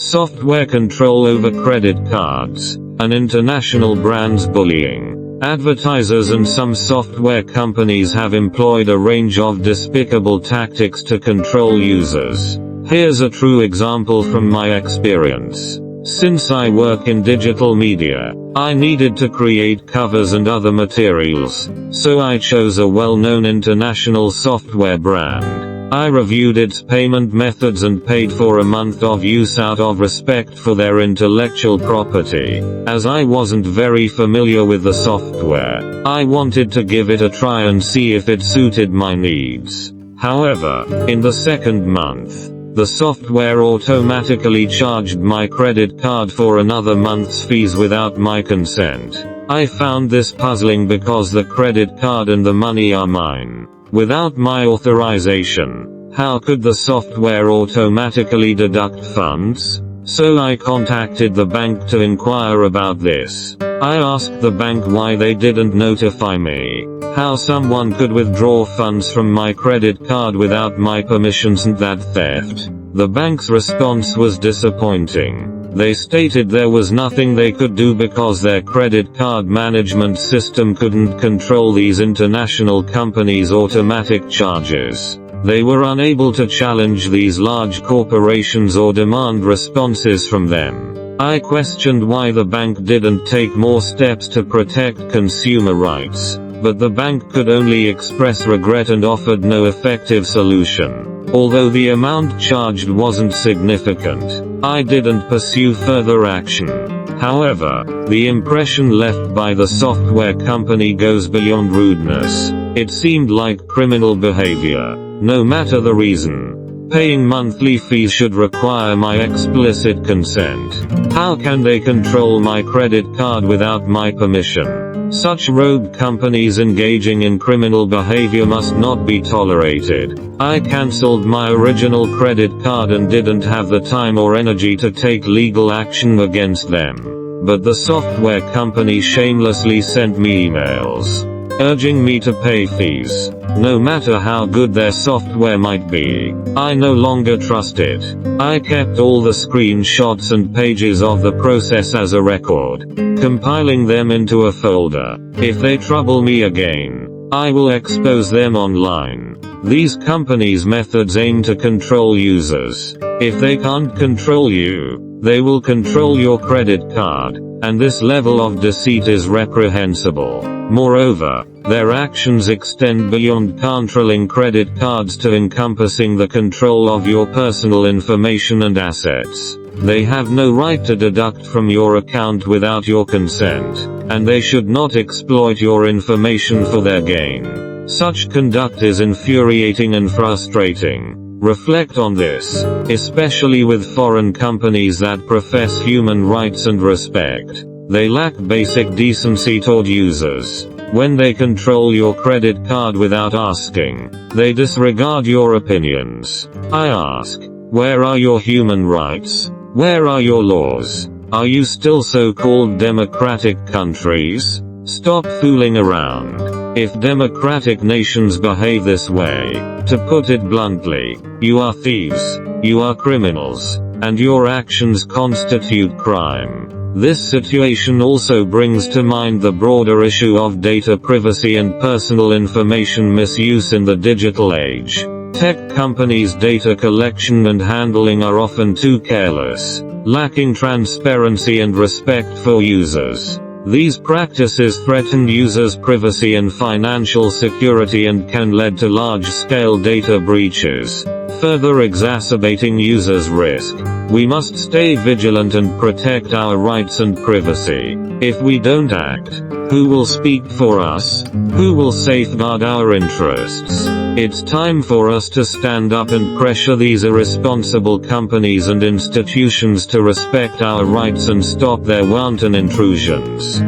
Software control over credit cards, an international brand's bullying. Advertisers and some software companies have employed a range of despicable tactics to control users. Here's a true example from my experience. Since I work in digital media, I needed to create covers and other materials, so I chose a well-known international software brand. I reviewed its payment methods and paid for a month of use out of respect for their intellectual property. As I wasn't very familiar with the software, I wanted to give it a try and see if it suited my needs. However, in the second month, the software automatically charged my credit card for another month's fees without my consent. I found this puzzling because the credit card and the money are mine. Without my authorization, how could the software automatically deduct funds? So I contacted the bank to inquire about this. I asked the bank why they didn't notify me, how someone could withdraw funds from my credit card without my permissions and that theft. The bank's response was disappointing. They stated there was nothing they could do because their credit card management system couldn't control these international companies' automatic charges. They were unable to challenge these large corporations or demand responses from them. I questioned why the bank didn't take more steps to protect consumer rights, but the bank could only express regret and offered no effective solution. Although the amount charged wasn't significant, I didn't pursue further action. However, the impression left by the software company goes beyond rudeness. It seemed like criminal behavior. No matter the reason, paying monthly fees should require my explicit consent. How can they control my credit card without my permission? Such rogue companies engaging in criminal behavior must not be tolerated. I cancelled my original credit card and didn't have the time or energy to take legal action against them. But the software company shamelessly sent me emails, urging me to pay fees. No matter how good their software might be, I no longer trust it. I kept all the screenshots and pages of the process as a record, compiling them into a folder. If they trouble me again, I will expose them online. These companies' methods aim to control users. If they can't control you, they will control your credit card, and this level of deceit is reprehensible. Moreover, their actions extend beyond controlling credit cards to encompassing the control of your personal information and assets. They have no right to deduct from your account without your consent, and they should not exploit your information for their gain. Such conduct is infuriating and frustrating. Reflect on this, especially with foreign companies that profess human rights and respect. They lack basic decency toward users. When they control your credit card without asking, they disregard your opinions. I ask, where are your human rights? Where are your laws? Are you still so-called democratic countries? Stop fooling around. If democratic nations behave this way, to put it bluntly, you are thieves, you are criminals, and your actions constitute crime. This situation also brings to mind the broader issue of data privacy and personal information misuse in the digital age. Tech companies' data collection and handling are often too careless, lacking transparency and respect for users. These practices threaten users' privacy and financial security and can lead to large-scale data breaches, further exacerbating users' risk. We must stay vigilant and protect our rights and privacy. If we don't act, who will speak for us? Who will safeguard our interests? It's time for us to stand up and pressure these irresponsible companies and institutions to respect our rights and stop their wanton intrusions.